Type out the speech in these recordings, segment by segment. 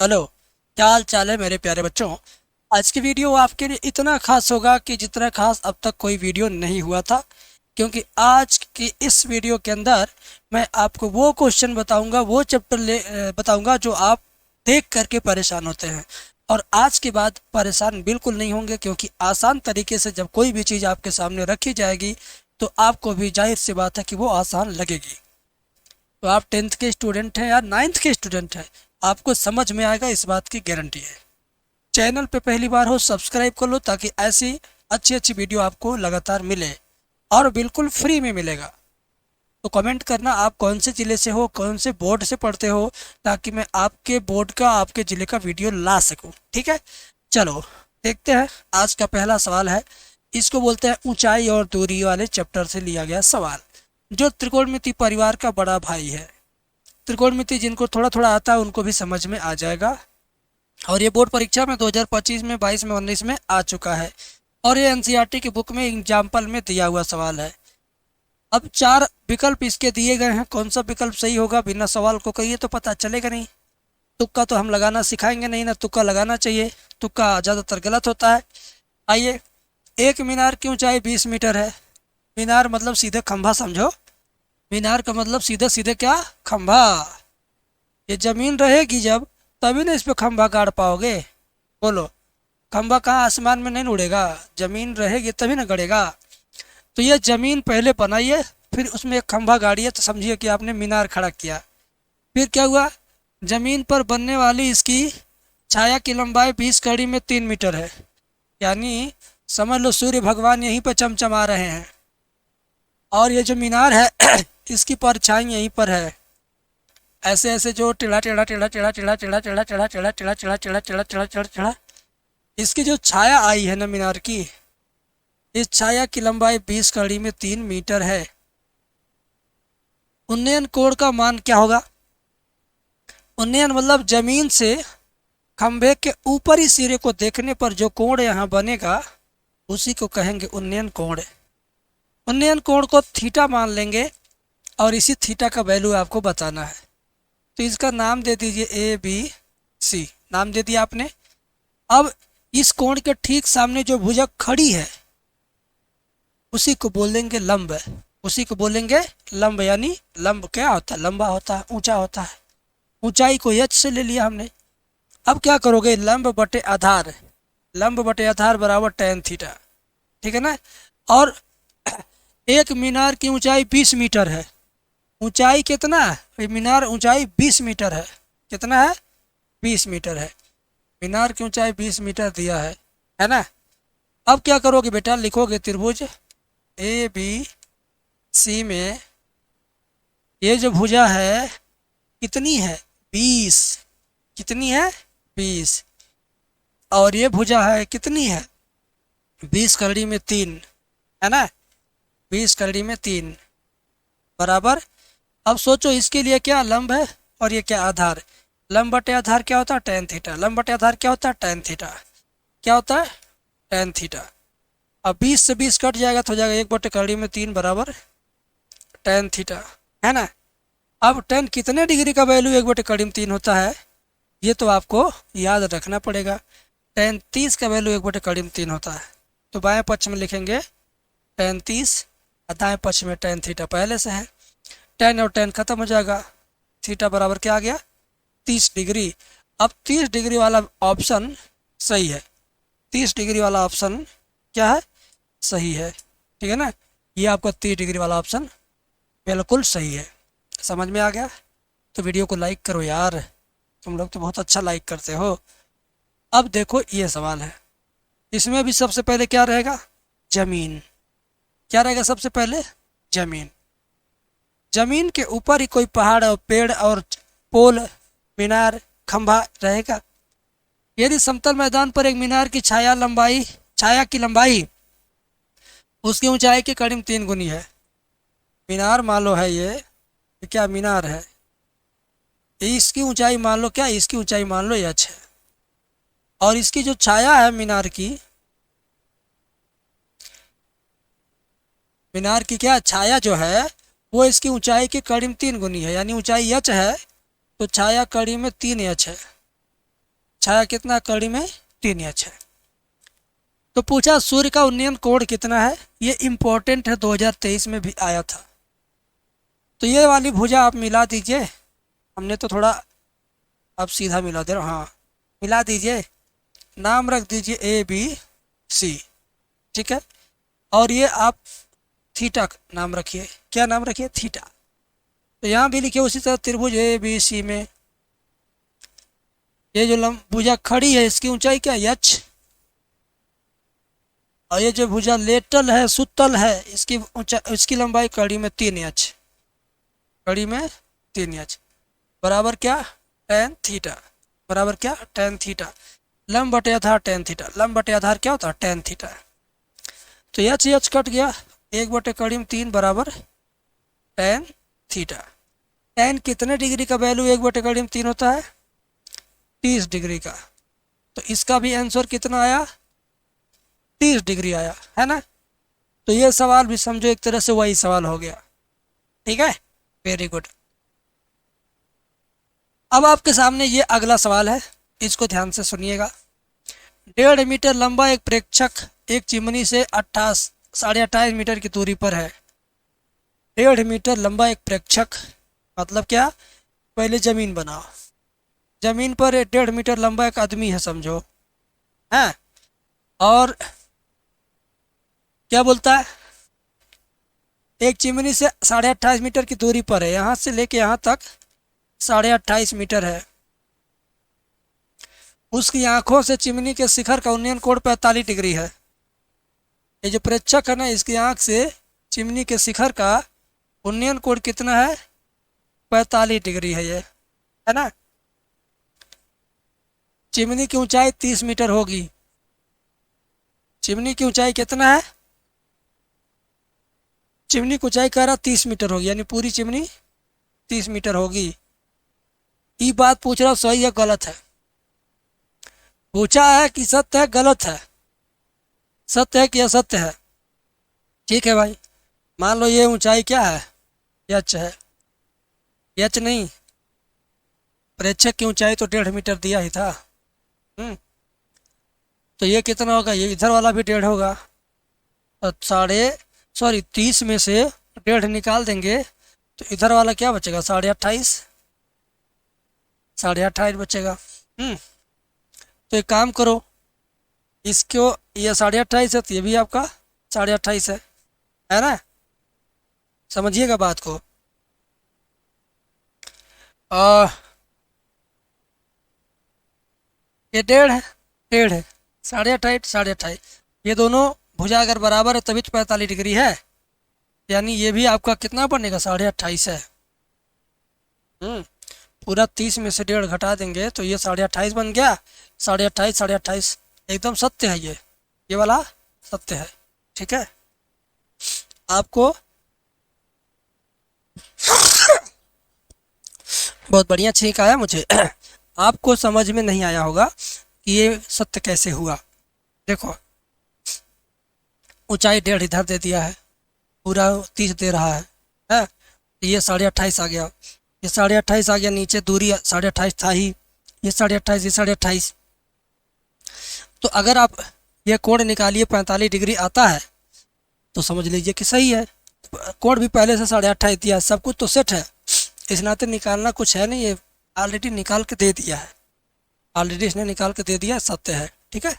Hello. क्या हाल चाल है मेरे प्यारे बच्चों। आज की वीडियो आपके लिए इतना खास होगा कि जितना खास अब तक कोई वीडियो नहीं हुआ था, क्योंकि आज की इस वीडियो के अंदर मैं आपको वो क्वेश्चन बताऊंगा, वो चैप्टर बताऊंगा जो आप देख करके परेशान होते हैं। और आज के बाद परेशान बिल्कुल नहीं होंगे, क्योंकि आसान तरीके से जब कोई भी चीज़ आपके सामने रखी जाएगी तो आपको भी जाहिर सी बात है कि वो आसान लगेगी। तो आप 10th के स्टूडेंट हैं या 9th के स्टूडेंट हैं, आपको समझ में आएगा, इस बात की गारंटी है। चैनल पे पहली बार हो सब्सक्राइब कर लो, ताकि ऐसी अच्छी अच्छी वीडियो आपको लगातार मिले और बिल्कुल फ्री में मिलेगा। तो कमेंट करना आप कौन से ज़िले से हो, कौन से बोर्ड से पढ़ते हो, ताकि मैं आपके बोर्ड का, आपके ज़िले का वीडियो ला सकूं। ठीक है, चलो देखते हैं। आज का पहला सवाल है, इसको बोलते हैं ऊंचाई और दूरी वाले चैप्टर से लिया गया सवाल, जो त्रिकोणमिति परिवार का बड़ा भाई है। त्रिकोणमिति जिनको थोड़ा थोड़ा आता है उनको भी समझ में आ जाएगा, और ये बोर्ड परीक्षा में 2025 में, 22 में, 19 में आ चुका है, और ये एनसीईआरटी की बुक में एग्जाम्पल में दिया हुआ सवाल है। अब चार विकल्प इसके दिए गए हैं, कौन सा विकल्प सही होगा बिना सवाल को कहिए तो पता चलेगा नहीं। तुक्का तो हम लगाना सिखाएंगे नहीं ना, तुक्का लगाना चाहिए, तुक्का ज़्यादातर गलत होता है। आइए, एक मीनार की ऊंचाई 20 मीटर है। मीनार मतलब सीधे खंभा समझो। मीनार का मतलब सीधे सीधे क्या, खंभा। ये जमीन रहेगी जब, तभी ना इस पे खंभा गाड़ पाओगे। बोलो, खंभा कहाँ आसमान में नहीं उड़ेगा, जमीन रहेगी तभी ना गड़ेगा। तो ये जमीन पहले बनाइए, फिर उसमें एक खंभा गाड़िए, तो समझिए कि आपने मीनार खड़ा किया। फिर क्या हुआ, जमीन पर बनने वाली इसकी छाया की लंबाई 20 कड़ी में 3 मीटर है। यानी समझ लो सूर्य भगवान यहीं पर चमचमा रहे हैं, और ये जो मीनार है इसकी परछाई यहीं पर है। ऐसे ऐसे जो टेढ़ा टेढ़ा टेढ़ा टेढ़ा टेढ़ा टेढ़ा टेढ़ा टेढ़ा टेढ़ा टेढ़ा टेढ़ा टेढ़ा टेढ़ा टेढ़ा टेढ़ा टेढ़ा इसकी जो छाया आई है ना मीनार की, इस छाया की लंबाई 20 कड़ी में 3 मीटर है। उन्नयन कोण का मान क्या होगा। उन्नयन मतलब जमीन से खंभे के ऊपरी सिरे को देखने पर जो कोण यहाँ बनेगा उसी को कहेंगे उन्नयन कोण। उन्नयन कोण को थीटा मान लेंगे, और इसी थीटा का वैल्यू आपको बताना है। तो इसका नाम दे दीजिए ABC, नाम दे दिया आपने। अब इस कोण के ठीक सामने जो भुजा खड़ी है उसी को बोलेंगे लंब। उसी को बोलेंगे लंब, यानी लंब क्या होता है, लंबा होता है, ऊंचा होता है। ऊंचाई को h से ले लिया हमने। अब क्या करोगे, लंब बटे आधार, लंब बटे आधार बराबर tan थीटा। ठीक है ना। और एक मीनार की ऊंचाई 20 मीटर है। ऊंचाई कितना है, मीनार ऊंचाई 20 मीटर है। कितना है, 20 मीटर है। मीनार की ऊंचाई 20 मीटर दिया है ना। अब क्या करोगे बेटा, लिखोगे त्रिभुज ABC में ये जो भुजा है कितनी है, 20। कितनी है, 20। और ये भुजा है कितनी है, 20 कड़ी में 3, है ना। 20 कड़ी में 3 बराबर। अब सोचो इसके लिए क्या लंब है और ये क्या आधार। लंब बटे आधार क्या होता है, tan थीटा। लंब बटे आधार क्या होता है, tan थीटा। क्या होता है, tan थीटा। अब 20 से 20 कट जाएगा तो हो जाएगा 1/3 बराबर tan थीटा, है ना। अब tan कितने डिग्री का वैल्यू 1/3 होता है, ये तो आपको याद रखना पड़ेगा। tan 30 का वैल्यू 1/3 होता है। तो बाएं पक्ष में लिखेंगे tan 30, दाएं पक्ष में tan थीटा पहले से है। tan और tan खत्म हो जाएगा, थीटा बराबर क्या आ गया, 30 डिग्री। अब 30 डिग्री वाला ऑप्शन सही है। 30 डिग्री वाला ऑप्शन क्या है, सही है। ठीक है ना, ये आपका 30 डिग्री वाला ऑप्शन बिल्कुल सही है। समझ में आ गया। तो वीडियो को लाइक करो यार, तुम लोग तो बहुत अच्छा लाइक करते हो। अब देखो ये सवाल है, इसमें भी सबसे पहले क्या रहेगा, जमीन। क्या रहेगा सबसे पहले, जमीन। जमीन के ऊपर ही कोई पहाड़ और पेड़ और पोल, मीनार, खंभा रहेगा। यदि समतल मैदान पर एक मीनार की छाया की लंबाई उसकी ऊंचाई के करीब 3 गुनी है। मीनार मान लो है ये क्या मीनार है, इसकी ऊंचाई मान लो क्या, इसकी ऊंचाई मान लो h है। और इसकी जो छाया है मीनार की क्या छाया जो है वो इसकी ऊंचाई के करीब 3 गुनी है। यानी ऊंचाई h है तो छाया कड़ी में 3h है। छाया कितना कड़ी में 3h है। तो पूछा सूर्य का उन्नयन कोण कितना है, ये इम्पोर्टेंट है, 2023 में भी आया था। तो ये वाली भुजा आप मिला दीजिए, हमने तो थोड़ा अब सीधा मिला दे रहा हूँ, हाँ मिला दीजिए, नाम रख दीजिए ABC, ठीक है। और ये आप थीटा नाम रखिए, क्या नाम रखिए, थीटा। तो यहाँ भी लिखिए उसी तरह त्रिभुज ABC में ये जो भुजा खड़ी है इसकी ऊंचाई क्या है, h, और ये जो भुजा लेटल है सुतल है इसकी ऊंचाई, इसकी लंबाई कड़ी में 3h, कड़ी में 3h बराबर क्या, tan थीटा, बराबर क्या, tan थीटा। लंब बटे आधार tan थीटा, लंब बटे आधार क्या होता है, tan थीटा। तो h कट गया, 1/3 बराबर tan थीटा। tan कितने डिग्री का वैल्यू 1/3 होता है, 30 डिग्री का। तो इसका भी आंसर कितना आया, 30 डिग्री आया, है ना। तो ये सवाल भी समझो एक तरह से वही सवाल हो गया, ठीक है, वेरी गुड। अब आपके सामने ये अगला सवाल है, इसको ध्यान से सुनिएगा। 1.5 मीटर लंबा एक प्रेक्षक एक चिमनी से 28.5 मीटर की दूरी पर है। 1.5 मीटर लंबा एक प्रेक्षक मतलब क्या, पहले जमीन बनाओ, जमीन पर 1.5 मीटर लंबा एक आदमी है समझो, है। और क्या बोलता है, एक चिमनी से 28.5 मीटर की दूरी पर है, यहाँ से लेके यहाँ तक 28.5 मीटर है। उसकी आंखों से चिमनी के शिखर का उन्नयन कोण 45 डिग्री है। ये जो प्रेक्षक है ना, इसकी आंख से चिमनी के शिखर का उन्नयन कोण कितना है, 45 डिग्री है, ये है ना। चिमनी की ऊंचाई 30 मीटर होगी, चिमनी की ऊंचाई कितना है, चिमनी की ऊंचाई कह रहा 30 मीटर होगी, यानी पूरी चिमनी 30 मीटर होगी। ये बात पूछ रहा सही है गलत है, पूछा है कि सत्य है गलत है, सत्य है कि असत्य है। ठीक है भाई, मान लो ये ऊंचाई क्या है, h है, h नहीं, प्रेक्षक की ऊंचाई तो 1.5 मीटर दिया ही था। तो ये कितना होगा, ये इधर वाला भी 1.5 होगा, और 30 में से 1.5 निकाल देंगे तो इधर वाला क्या बचेगा, 28.5, 28.5 बचेगा। तो एक काम करो, इसको ये 28.5 है तो ये भी आपका 28.5 है ना। समझिएगा बात को। ये 1.5 है, 1.5 है, 28.5, ये दोनों भुजा अगर बराबर है तभी तो 45 डिग्री है, यानी ये भी आपका कितना बनेगा, 28.5 है। पूरा 30 में से 1.5 घटा देंगे तो ये 28.5 बन गया, 28.5 एकदम सत्य है, ये वाला सत्य है, ठीक है। आपको बहुत बढ़िया छींक आया मुझे आपको समझ में नहीं आया होगा कि ये सत्य कैसे हुआ। देखो ऊंचाई 1.5 इधर दे दिया है, पूरा 30 दे रहा है, ये 28.5 आ गया, ये 28.5 आ गया, नीचे दूरी 28.5 था ही, ये 28.5, ये 28.5। तो अगर आप ये कोण निकालिए 45 डिग्री आता है तो समझ लीजिए कि सही है। कोण भी पहले से 28.5 दिया है, सब कुछ तो सेट है, इस नाते निकालना कुछ है नहीं, ये ऑलरेडी निकाल के दे दिया है, ऑलरेडी इसने निकाल के दे दिया है, सत्य है, ठीक है।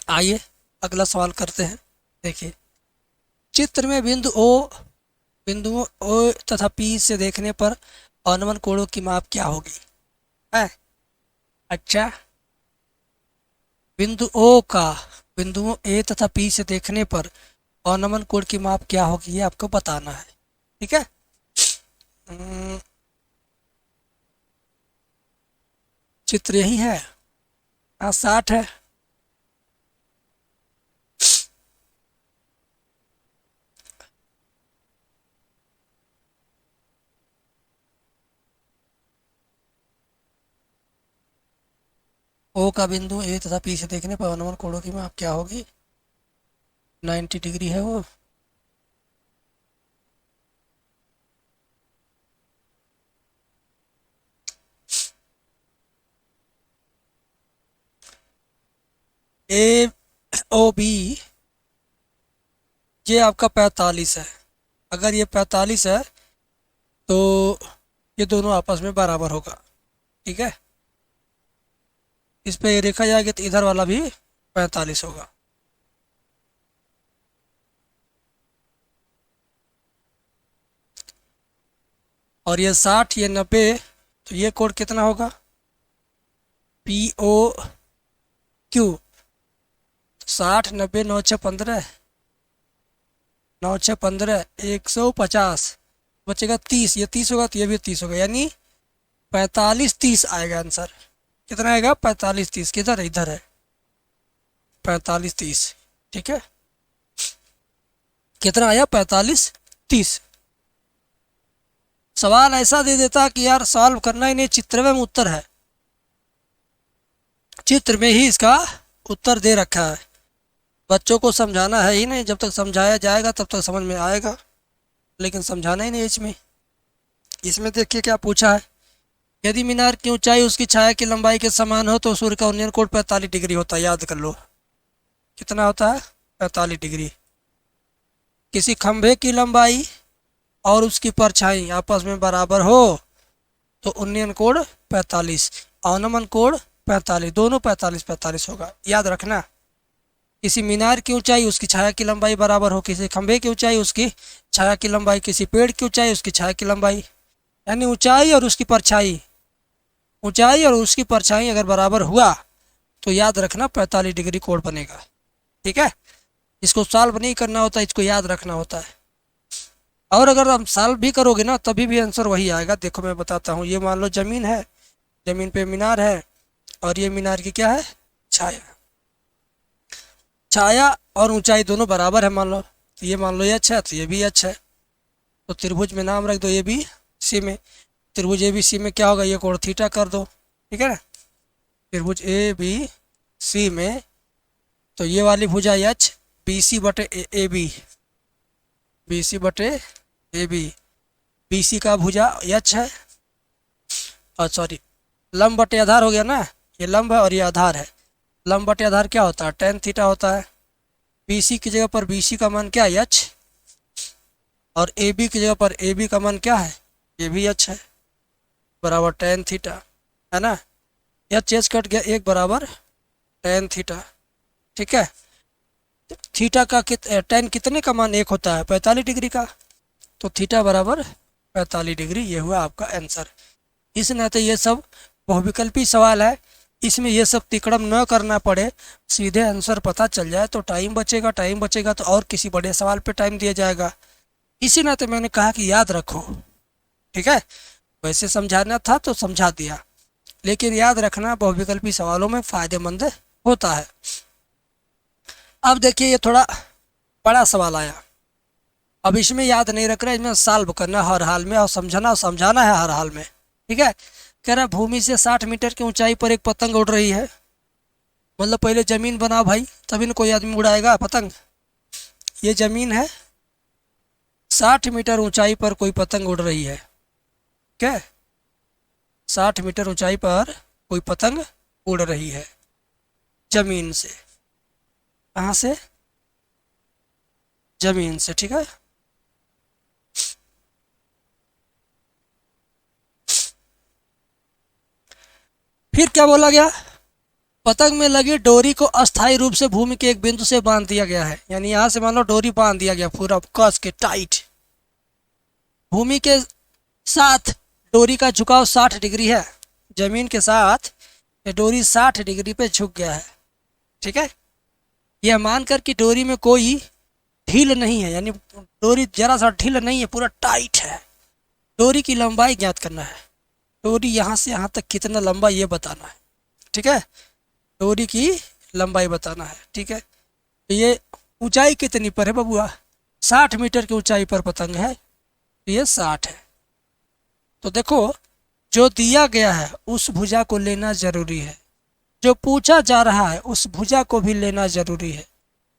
आइए अगला सवाल करते हैं। देखिए चित्र में बिंदुओं ओ तथा P से देखने पर अवनमन कोणों की माप क्या होगी, है। अच्छा, बिंदुओं A तथा P से देखने पर अवनमन कोण की माप क्या होगी, ये आपको बताना है, ठीक है। चित्र यही है, हाँ 60 है। ओ का बिंदु ए तथा P से देखने पर अवनमन कोणों की माप क्या होगी, 90 डिग्री है वो। ये आपका 45 है। अगर ये 45 है तो ये दोनों आपस में बराबर होगा। ठीक है, इस पे देखा जाएगा तो इधर वाला भी 45 होगा। और ये 60, ये 90, तो ये कोड कितना होगा? POQ। 60, 90, 9 6 15, 9 6 15, 150, बचेगा 30। ये 30 होगा तो ये भी 30 होगा, यानी 45 30 आएगा आंसर। कितना आएगा? 45 30। किधर है? इधर है, 45 30। ठीक है, कितना आया? 45 30। सवाल ऐसा दे देता कि यार सॉल्व करना ही नहीं, चित्र में उत्तर है, चित्र में ही इसका उत्तर दे रखा है। बच्चों को समझाना है ही नहीं, जब तक समझाया जाएगा तब तक समझ में आएगा, लेकिन समझाना ही नहीं इसमें। इसमें देखिए क्या पूछा है। यदि मीनार की ऊंचाई उसकी छाया की लंबाई के समान हो तो सूर्य का उन्नयन कोण 45 डिग्री होता है। याद कर लो, कितना होता है? 45 डिग्री। किसी खंभे की लंबाई और उसकी परछाई आपस में बराबर हो तो उन्नयन कोण 45, अवनमन कोण 45, दोनों 45 45 होगा। याद रखना, किसी मीनार की ऊंचाई उसकी छाया की लंबाई बराबर हो, किसी खंभे की ऊंचाई उसकी छाया की लंबाई, किसी पेड़ की ऊंचाई उसकी छाया की लंबाई, यानी ऊंचाई और उसकी परछाई, ऊंचाई और उसकी परछाई अगर बराबर हुआ तो याद रखना 45 डिग्री कोण बनेगा। ठीक है, इसको सॉल्व नहीं करना होता, इसको याद रखना होता है। और अगर हम सॉल्व भी करोगे ना तभी भी आंसर वही आएगा। देखो मैं बताता हूँ, ये मान लो जमीन है, जमीन पे मीनार है, और ये मीनार की क्या है? छाया। छाया और ऊंचाई दोनों बराबर है मान लो, तो ये मान लो ये अच्छा है तो ये भी अच्छा है, तो त्रिभुज में नाम रख दो ए बी सी में। त्रिभुज ए बी सी में क्या होगा? ये कोण थीटा कर दो। ठीक है ना, त्रिभुज ए बी सी में तो ये वाली भुजा एच, बी सी बटे ए बी, बी सी बटे ए बी, बी सी का भुजा एच है, और सॉरी लंब बटे आधार हो गया ना, ये लंब है और ये आधार है। लंब बटे आधार क्या होता है? tan थीटा होता है। बी सी की जगह पर बी सी का मान क्या है? एच, और ए बी की जगह पर ए बी का मान क्या है? ये भी एच है, बराबर tan थीटा, है ना। एच एच कट गया, एक बराबर tan थीटा। ठीक है, थीटा का tan कितने का मान? एक होता है 45 डिग्री का, तो थीटा बराबर 45 डिग्री। ये हुआ आपका आंसर। इस नाते ये सब बहुविकल्पी सवाल है, इसमें ये सब तिकड़म न करना पड़े, सीधे आंसर पता चल जाए तो टाइम बचेगा। टाइम बचेगा तो और किसी बड़े सवाल पे टाइम दिया जाएगा। इसी नाते मैंने कहा कि याद रखो। ठीक है, वैसे समझाना था तो समझा दिया, लेकिन याद रखना बहुविकल्पी सवालों में फ़ायदेमंद होता है। अब देखिए ये थोड़ा बड़ा सवाल आया, अब इसमें याद नहीं रख रहा, इसमें सॉल्व करना हर हाल में, और समझाना है हर हाल में। ठीक है, कह रहा भूमि से 60 मीटर की ऊंचाई पर एक पतंग उड़ रही है। मतलब पहले जमीन बनाओ भाई, तभी ना कोई आदमी उड़ाएगा पतंग। ये जमीन है, 60 मीटर ऊंचाई पर कोई पतंग उड़ रही है। क्या? 60 मीटर ऊंचाई पर कोई पतंग उड़ रही है जमीन से। कहाँ से? जमीन से। ठीक है, फिर क्या बोला गया? पतंग में लगी डोरी को अस्थायी रूप से भूमि के एक बिंदु से बांध दिया गया है। यानी यहां से मान लो डोरी बांध दिया गया पूरा कस के टाइट। भूमि के साथ डोरी का झुकाव 60 डिग्री है, जमीन के साथ ये डोरी 60 डिग्री पे झुक गया है। ठीक है, यह मानकर कि डोरी में कोई ढील नहीं है, यानी डोरी जरा सा ढील नहीं है, पूरा टाइट है। डोरी की लंबाई ज्ञात करना है, डोरी यहाँ से यहाँ तक कितना लंबा ये बताना है। ठीक है, डोरी की लंबाई बताना है। ठीक है, तो ये ऊंचाई कितनी पर है बबुआ? 60 मीटर की ऊंचाई पर पतंग है, तो ये 60 है। तो देखो जो दिया गया है उस भुजा को लेना जरूरी है, जो पूछा जा रहा है उस भुजा को भी लेना जरूरी है।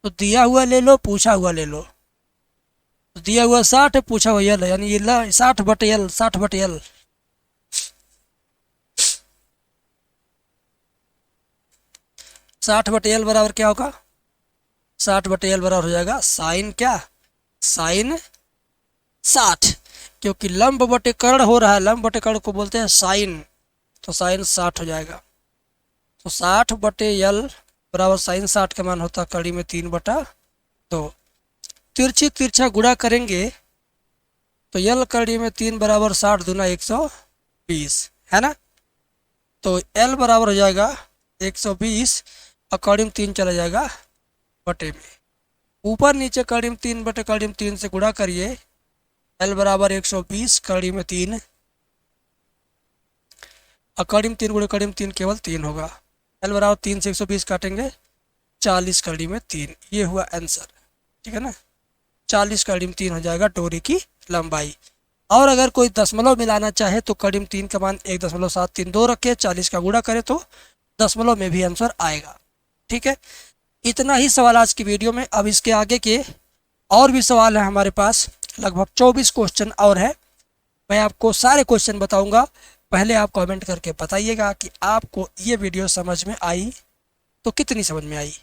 तो दिया हुआ ले लो, पूछा हुआ ले लो। तो दिया हुआ 60 है, पूछा हुआ यल, यानी ये 60 बटे यल, 60 बटे यल। 60 बटे यल बराबर क्या होगा? 60 बटे यल बराबर हो जाएगा साइन क्या? साइन 60, क्योंकि लंब बटे कर्ण हो रहा है, लंब बटे कर्ण को बोलते हैं साइन, तो साइन 60 हो जाएगा। तो 60 बटे यल बराबर साइन 60 का मान होता है कड़ी में 3/2। तिरछी तिरछा गुणा करेंगे तो यल कड़ी में 3 बराबर 60 दूना 120 है ना। तो एल बराबर हो जाएगा 120 और कड़ी में 3 चला जाएगा बटे में, ऊपर नीचे कड़ी में 3 बटे कड़ी में 3 से गुणा करिए, एल बराबर 120 कड़ी में 3 और कड़ी में 3 गुणे कड़ी में 3 केवल 3 होगा। एल बराबर 3 से 120 काटेंगे 40 कड़ी में 3, ये हुआ आंसर, ठीक है ना। 40 कड़ी में 3 हो जाएगा डोरी की लंबाई। और अगर कोई दशमलव मिलाना चाहे तो कड़ी में 3 का मान 1.732 रखे, 40 का गुणा करे तो दशमलव में भी आंसर आएगा, ठीक है। इतना ही सवाल आज की वीडियो में। अब इसके आगे के और भी सवाल है हमारे पास, लगभग 24 क्वेश्चन और है। मैं आपको सारे क्वेश्चन बताऊंगा, पहले आप कमेंट करके बताइएगा कि आपको ये वीडियो समझ में आई तो कितनी समझ में आई।